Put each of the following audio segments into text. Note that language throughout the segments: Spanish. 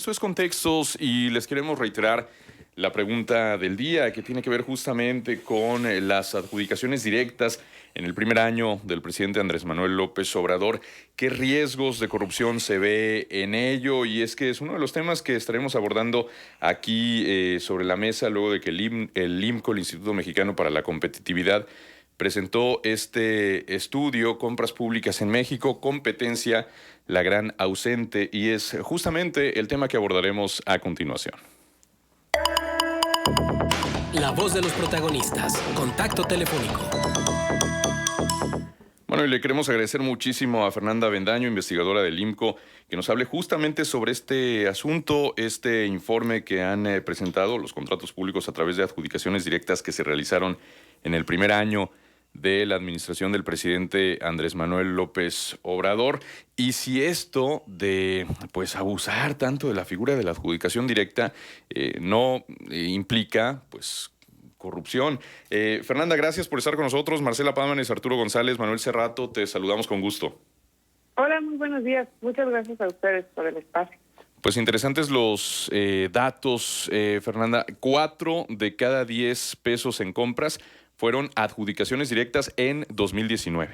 Esto es Contextos y les queremos reiterar la pregunta del día que tiene que ver justamente con las adjudicaciones directas en el primer año del presidente Andrés Manuel López Obrador. ¿Qué riesgos de corrupción se ve en ello? Y es que es uno de los temas que estaremos abordando aquí sobre la mesa luego de que el IMCO, el Instituto Mexicano para la Competitividad, presentó este estudio, Compras Públicas en México, competencia, la gran ausente, y es justamente el tema que abordaremos a continuación. La voz de los protagonistas. Contacto telefónico. Bueno, y le queremos agradecer muchísimo a Fernanda Avendaño, investigadora del IMCO, que nos hable justamente sobre este asunto, este informe que han presentado los contratos públicos a través de adjudicaciones directas que se realizaron en el primer año de la administración del presidente Andrés Manuel López Obrador. Y si esto de pues abusar tanto de la figura de la adjudicación directa no implica pues corrupción. Fernanda, gracias por estar con nosotros. Marcela Pámanes, Arturo González, Manuel Cerrato, te saludamos con gusto. Hola, muy buenos días. Muchas gracias a ustedes por el espacio. Pues interesantes los datos, Fernanda. 4 de cada 10 pesos en compras fueron adjudicaciones directas en 2019.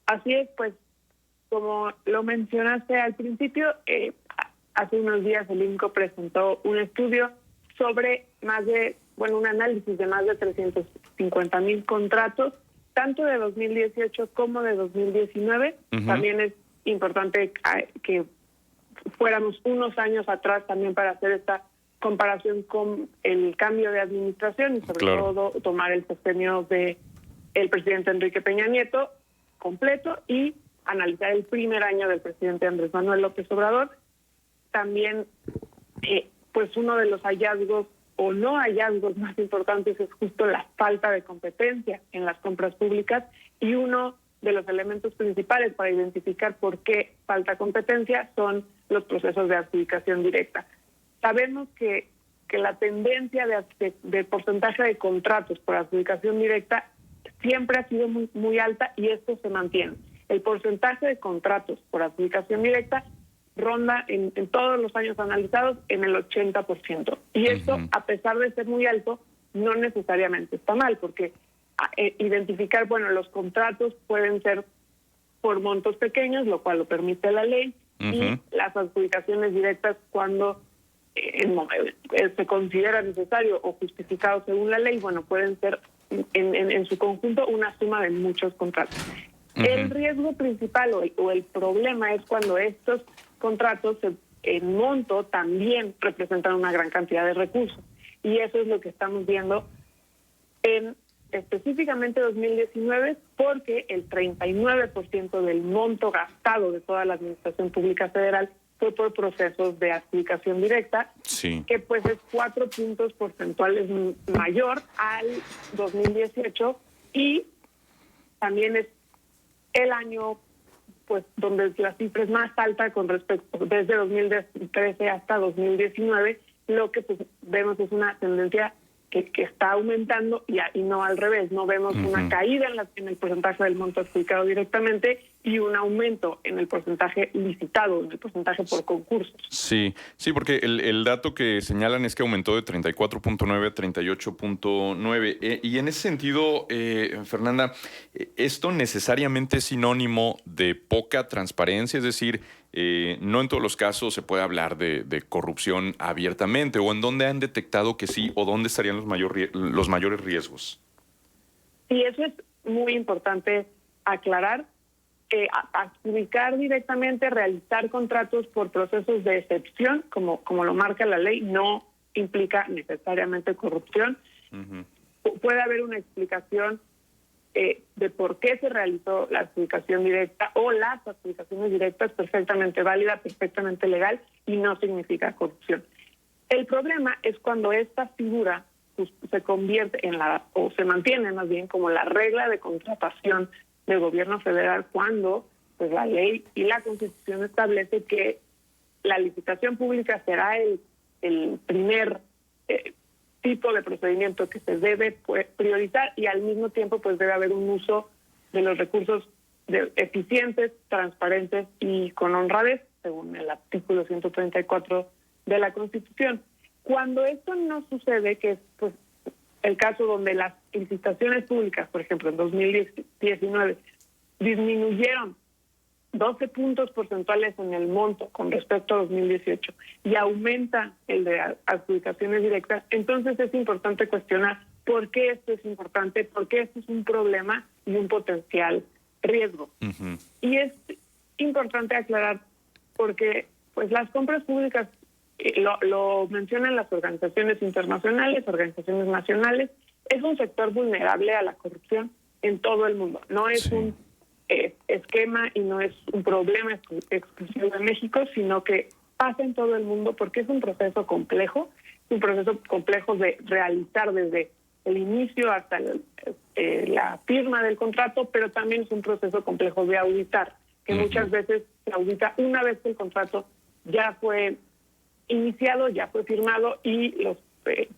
Así es, pues, como lo mencionaste al principio, hace unos días el INCO presentó un estudio sobre un análisis de más de 350,000 contratos, tanto de 2018 como de 2019. También es importante que fuéramos unos años atrás también para hacer esta comparación con el cambio de administración y sobre todo tomar el sexenio de el presidente Enrique Peña Nieto completo y analizar el primer año del presidente Andrés Manuel López Obrador. También pues uno de los hallazgos o no hallazgos más importantes es justo la falta de competencia en las compras públicas, y uno de los elementos principales para identificar por qué falta competencia son los procesos de adjudicación directa. Sabemos que la tendencia de porcentaje de contratos por adjudicación directa siempre ha sido muy, muy alta, y esto se mantiene. El porcentaje de contratos por adjudicación directa ronda en todos los años analizados en el 80%. Y esto, a pesar de ser muy alto, no necesariamente está mal, porque identificar, los contratos pueden ser por montos pequeños, lo cual lo permite la ley, y las adjudicaciones directas cuando se considera necesario o justificado según la ley, pueden ser en su conjunto una suma de muchos contratos. El riesgo principal o el problema es cuando estos contratos en monto también representan una gran cantidad de recursos, y eso es lo que estamos viendo en específicamente 2019, porque el 39% del monto gastado de toda la administración pública federal fue por procesos de adjudicación directa, que pues es 4 puntos porcentuales mayor al 2018, y también es el año pues donde la cifra es más alta con respecto desde 2013 hasta 2019, lo que pues vemos es una tendencia que está aumentando y no al revés. No vemos una caída en el porcentaje del monto adjudicado directamente y un aumento en el porcentaje licitado, en el porcentaje por concursos. Sí, porque el dato que señalan es que aumentó de 34.9 a 38.9. Y en ese sentido, Fernanda, ¿esto necesariamente es sinónimo de poca transparencia? Es decir, no en todos los casos se puede hablar de corrupción abiertamente, o en dónde han detectado que sí, o dónde estarían los mayores riesgos. Sí, eso es muy importante aclarar. Adjudicar directamente, realizar contratos por procesos de excepción, como lo marca la ley, no implica necesariamente corrupción. Puede haber una explicación de por qué se realizó la adjudicación directa, o las adjudicaciones directas, perfectamente válida, perfectamente legal, y no significa corrupción. El problema es cuando esta figura se convierte o se mantiene más bien como la regla de contratación del gobierno federal, cuando pues la ley y la Constitución establece que la licitación pública será el primer tipo de procedimiento que se debe priorizar, y al mismo tiempo pues debe haber un uso de los recursos eficientes, transparentes y con honradez, según el artículo 134 de la Constitución. Cuando esto no sucede, que es pues el caso donde las licitaciones públicas, por ejemplo, en 2019, disminuyeron 12 puntos porcentuales en el monto con respecto a 2018 y aumenta el de adjudicaciones directas, entonces es importante cuestionar por qué esto es importante, por qué esto es un problema y un potencial riesgo. Uh-huh. Y es importante aclarar porque pues las compras públicas lo mencionan las organizaciones internacionales, organizaciones nacionales, es un sector vulnerable a la corrupción en todo el mundo. No es un esquema y no es un problema exclusivo de México, sino que pasa en todo el mundo porque es un proceso complejo de realizar desde el inicio hasta la firma del contrato, pero también es un proceso complejo de auditar, que muchas veces se audita una vez que el contrato ya fue iniciado, ya fue firmado y los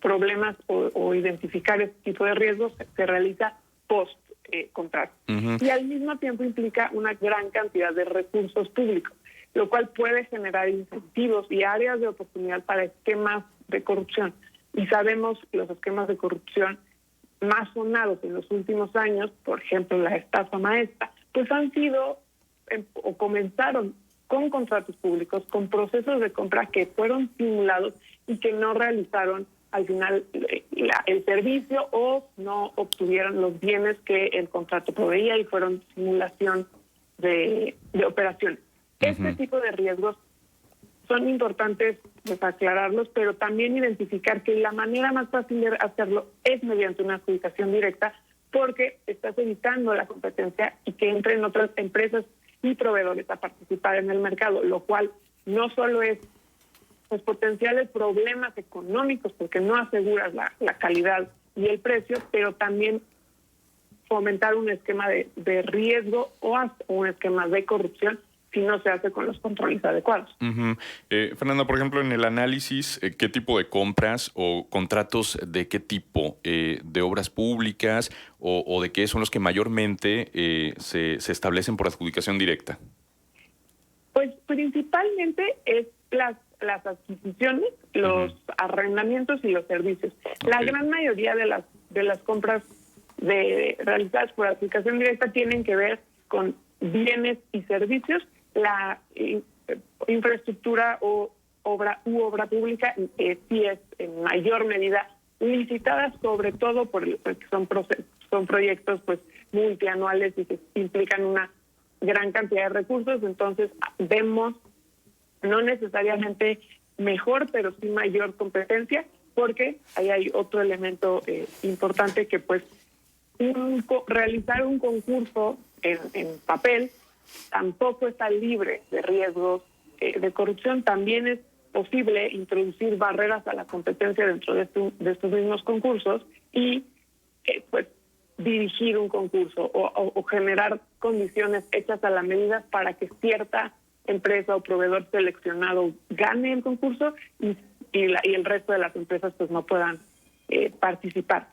problemas o identificar este tipo de riesgos se realiza post contrato. Y al mismo tiempo implica una gran cantidad de recursos públicos, lo cual puede generar incentivos y áreas de oportunidad para esquemas de corrupción. Y sabemos los esquemas de corrupción más sonados en los últimos años, por ejemplo la estafa maestra, pues han sido o comenzaron con contratos públicos, con procesos de compra que fueron simulados y que no realizaron al final el servicio o no obtuvieron los bienes que el contrato proveía y fueron simulación de operaciones. Este tipo de riesgos son importantes pues, aclararlos, pero también identificar que la manera más fácil de hacerlo es mediante una adjudicación directa, porque estás evitando la competencia y que entren otras empresas y proveedores a participar en el mercado, lo cual no solo es pues potenciales problemas económicos porque no aseguras la calidad y el precio, pero también fomentar un esquema de riesgo o hasta un esquema de corrupción si no se hace con los controles adecuados. Fernanda, por ejemplo, en el análisis, ¿qué tipo de compras o contratos de qué tipo? ¿De obras públicas o de qué son los que mayormente se establecen por adjudicación directa? Pues principalmente es las adquisiciones, los arrendamientos y los servicios. Okay. La gran mayoría de las compras realizadas por adjudicación directa tienen que ver con bienes y servicios. La infraestructura o obra pública sí es en mayor medida licitada, sobre todo porque son proyectos pues multianuales y que implican una gran cantidad de recursos. Entonces vemos no necesariamente mejor, pero sí mayor competencia, porque ahí hay otro elemento importante que pues realizar un concurso en papel tampoco está libre de riesgos de corrupción. También es posible introducir barreras a la competencia dentro de estos mismos concursos y pues dirigir un concurso o generar condiciones hechas a la medida para que cierta empresa o proveedor seleccionado gane el concurso y el resto de las empresas pues no puedan participar.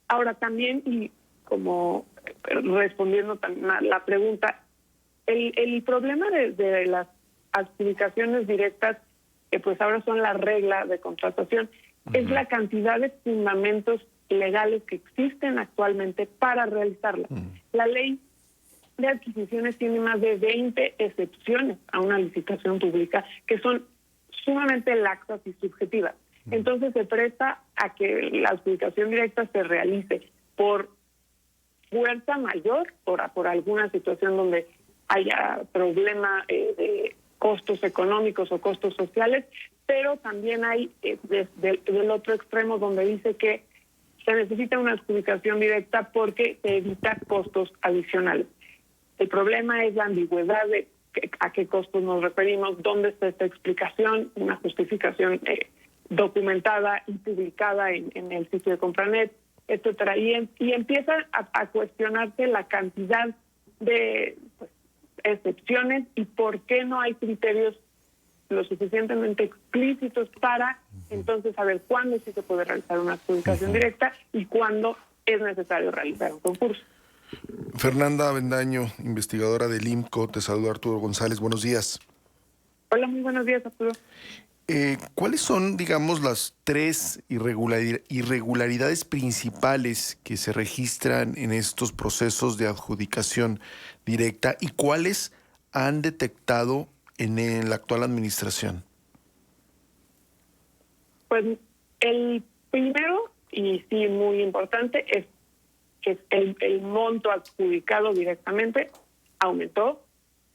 Ahora también, y como respondiendo también a la pregunta, el problema de las adjudicaciones directas, que pues ahora son la regla de contratación, es la cantidad de fundamentos legales que existen actualmente para realizarla. La ley de adquisiciones tiene más de 20 excepciones a una licitación pública que son sumamente laxas y subjetivas. Entonces se presta a que la adjudicación directa se realice por fuerza mayor, por alguna situación donde haya problema de costos económicos o costos sociales, pero también hay del otro extremo donde dice que se necesita una adjudicación directa porque se evita costos adicionales. El problema es la ambigüedad de a qué costos nos referimos, dónde está esta explicación, una justificación documentada y publicada en el sitio de Compranet, etcétera. Y empieza a cuestionarse la cantidad de excepciones y por qué no hay criterios lo suficientemente explícitos para entonces saber cuándo sí se puede realizar una adjudicación directa y cuándo es necesario realizar un concurso. Fernanda Avendaño, investigadora del IMCO, te saluda Arturo González, buenos días. Hola, muy buenos días, Arturo. ¿Cuáles son, digamos, las tres irregularidades principales que se registran en estos procesos de adjudicación directa y cuáles han detectado en la actual administración? Pues el primero, y sí muy importante, es que el monto adjudicado directamente aumentó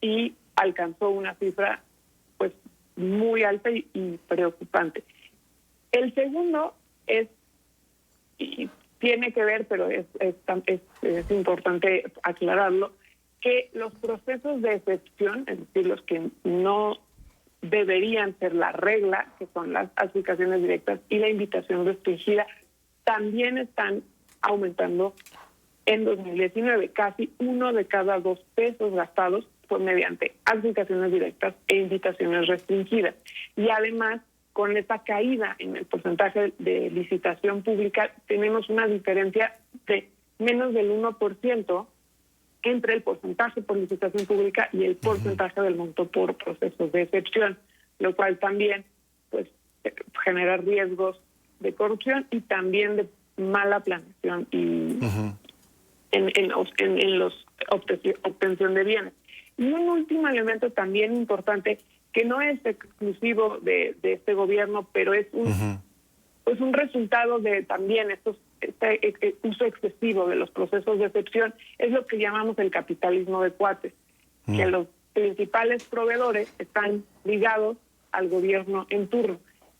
y alcanzó una cifra pues muy alta y preocupante. El segundo es, y tiene que ver, pero es importante aclararlo, que los procesos de excepción, es decir, los que no deberían ser la regla, que son las adjudicaciones directas y la invitación restringida, también están aumentando en 2019. Casi 1 de cada 2 pesos gastados fue mediante adjudicaciones directas e invitaciones restringidas. Y además, con esta caída en el porcentaje de licitación pública, tenemos una diferencia de menos del 1% entre el porcentaje por licitación pública y el porcentaje del monto por procesos de excepción, lo cual también pues genera riesgos de corrupción y también de mala planeación y en los obtención de bienes. Y un último elemento también importante que no es exclusivo de este gobierno, pero es un resultado de también este uso excesivo de los procesos de excepción, es lo que llamamos el capitalismo de cuates, que los principales proveedores están ligados al gobierno en turno.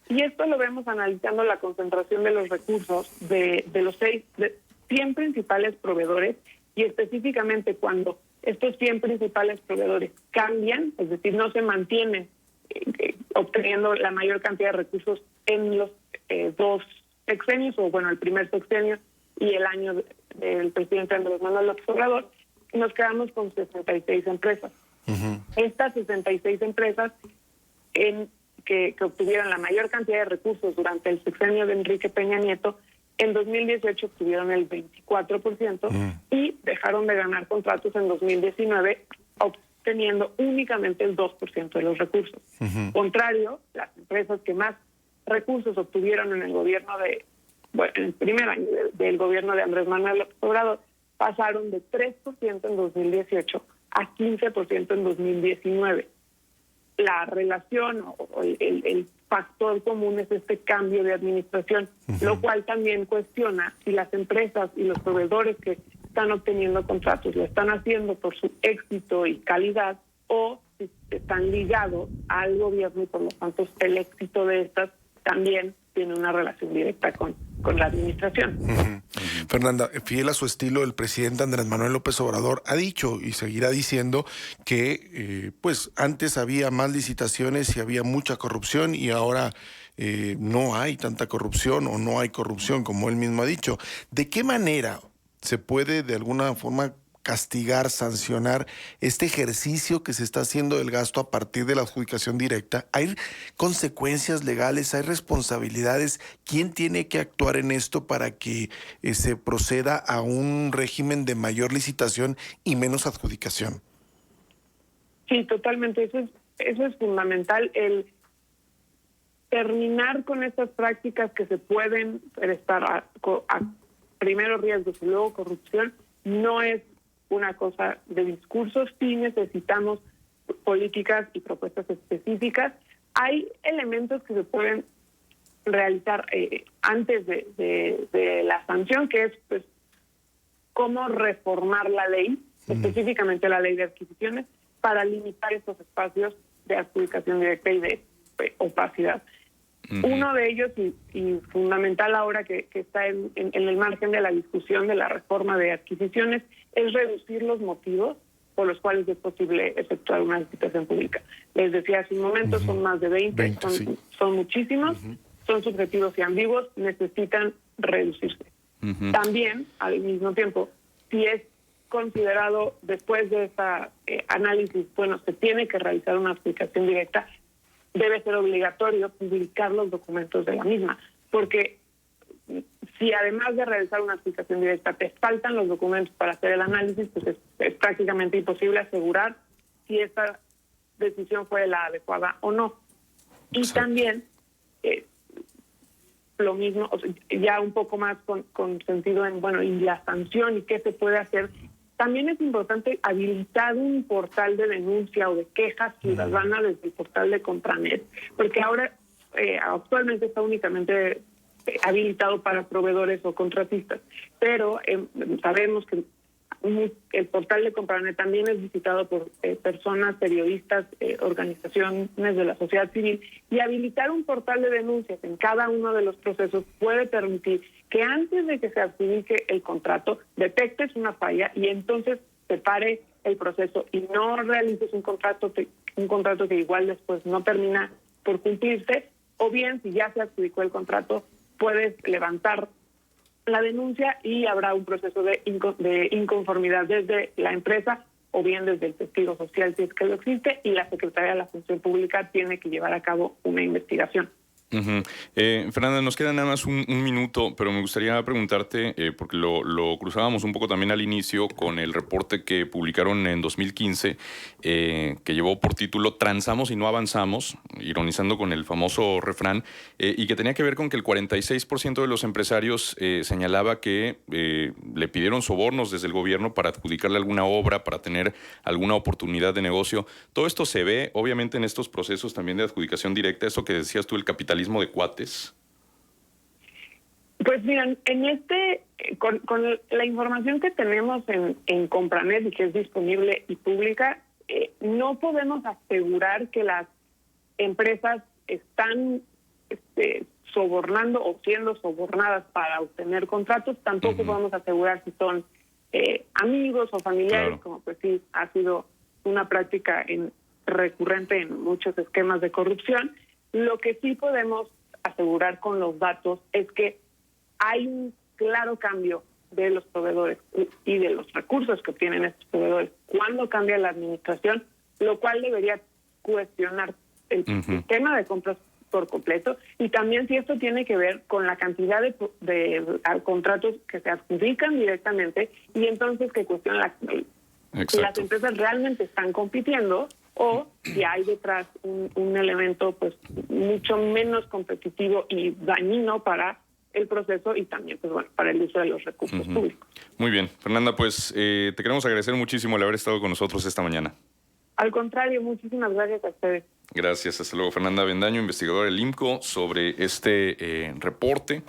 Y esto lo vemos analizando la concentración de los recursos de los 100 principales proveedores, y específicamente cuando estos 100 principales proveedores cambian, es decir, no se mantienen obteniendo la mayor cantidad de recursos en los 2 sexenios, o bueno, el primer sexenio y el año del presidente Andrés Manuel López Obrador, nos quedamos con 66 empresas. Estas 66 empresas que obtuvieron la mayor cantidad de recursos durante el sexenio de Enrique Peña Nieto, en 2018 obtuvieron el 24% y dejaron de ganar contratos en 2019, obteniendo únicamente el 2% de los recursos. Contrario, las empresas que más recursos obtuvieron en el gobierno en el primer año del gobierno de Andrés Manuel López Obrador, pasaron de 3% en 2018 a 15% en 2019. La relación o el factor común es este cambio de administración, lo cual también cuestiona si las empresas y los proveedores que están obteniendo contratos lo están haciendo por su éxito y calidad, o si están ligados al gobierno y por lo tanto el éxito de estas también tiene una relación directa con la administración. Fernanda, fiel a su estilo, el presidente Andrés Manuel López Obrador ha dicho y seguirá diciendo que pues antes había más licitaciones y había mucha corrupción y ahora no hay tanta corrupción o no hay corrupción, como él mismo ha dicho. ¿De qué manera se puede de alguna forma castigar, sancionar este ejercicio que se está haciendo del gasto a partir de la adjudicación directa? ¿Hay consecuencias legales? ¿Hay responsabilidades? ¿Quién tiene que actuar en esto para que se proceda a un régimen de mayor licitación y menos adjudicación? Sí, totalmente. Eso es fundamental, el terminar con estas prácticas que se pueden prestar a primero riesgos y luego corrupción. No es una cosa de discursos, sí necesitamos políticas y propuestas específicas. Hay elementos que se pueden realizar antes de la sanción, que es pues cómo reformar la ley, específicamente la ley de adquisiciones, para limitar estos espacios de adjudicación directa y de opacidad. Uno de ellos, y fundamental ahora que está en el margen de la discusión de la reforma de adquisiciones, es reducir los motivos por los cuales es posible efectuar una licitación pública. Les decía hace un momento, son más de 20 son muchísimos, son subjetivos y ambiguos, necesitan reducirse. También, al mismo tiempo, si es considerado después de esta análisis, bueno, se tiene que realizar una adjudicación directa, debe ser obligatorio publicar los documentos de la misma, porque si además de realizar una adjudicación directa te faltan los documentos para hacer el análisis, pues es prácticamente imposible asegurar si esta decisión fue la adecuada o no. Y Exacto. también lo mismo, o sea, ya un poco más con sentido en, bueno, y la sanción y qué se puede hacer. También es importante habilitar un portal de denuncia o de quejas ciudadanas desde el portal de Compranet, porque ahora actualmente está únicamente habilitado para proveedores o contratistas, pero sabemos que el portal de Compranet también es visitado por personas, periodistas, organizaciones de la sociedad civil, y habilitar un portal de denuncias en cada uno de los procesos puede permitir que antes de que se adjudique el contrato detectes una falla y entonces se pare el proceso y no realices un contrato que igual después no termina por cumplirse, o bien si ya se adjudicó el contrato puedes levantar la denuncia y habrá un proceso de inconformidad desde la empresa o bien desde el testigo social si es que lo existe, y la Secretaría de la Función Pública tiene que llevar a cabo una investigación. Fernanda, nos queda nada más un minuto, pero me gustaría preguntarte, porque lo cruzábamos un poco también al inicio con el reporte que publicaron en 2015, que llevó por título "Transamos y no avanzamos", ironizando con el famoso refrán, y que tenía que ver con que el 46% de los empresarios señalaba que le pidieron sobornos desde el gobierno para adjudicarle alguna obra, para tener alguna oportunidad de negocio. Todo esto se ve, obviamente, en estos procesos también de adjudicación directa, eso que decías tú, el capitalismo de cuates. Pues miren, con la información que tenemos en Compranet y que es disponible y pública, no podemos asegurar que las empresas están sobornando o siendo sobornadas para obtener contratos. Tampoco podemos asegurar si son amigos o familiares, Claro. como pues sí ha sido una práctica recurrente en muchos esquemas de corrupción. Lo que sí podemos asegurar con los datos es que hay un claro cambio de los proveedores y de los recursos que obtienen estos proveedores cuando cambia la administración, lo cual debería cuestionar el sistema de compras por completo, y también si esto tiene que ver con la cantidad de contratos que se adjudican directamente, y entonces que cuestionan si las empresas realmente están compitiendo o si hay detrás un elemento pues mucho menos competitivo y dañino para el proceso y también pues bueno para el uso de los recursos públicos. Muy bien, Fernanda, pues te queremos agradecer muchísimo el haber estado con nosotros esta mañana. Al contrario, muchísimas gracias a ustedes. Gracias, hasta luego. Fernanda Avendaño, investigadora del IMCO, sobre este reporte,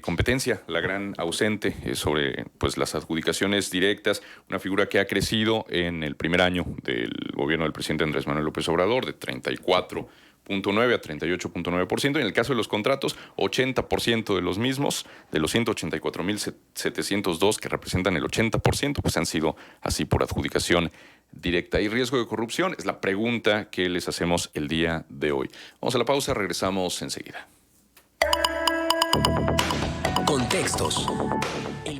competencia, la gran ausente, sobre pues las adjudicaciones directas, una figura que ha crecido en el primer año del gobierno del presidente Andrés Manuel López Obrador, de 34.9 a 38.9%. En el caso de los contratos, 80% de los mismos, de los 184.702 que representan el 80%, pues han sido así por adjudicación directa. ¿Hay riesgo de corrupción? Es la pregunta que les hacemos el día de hoy. Vamos a la pausa, regresamos enseguida. Contextos. El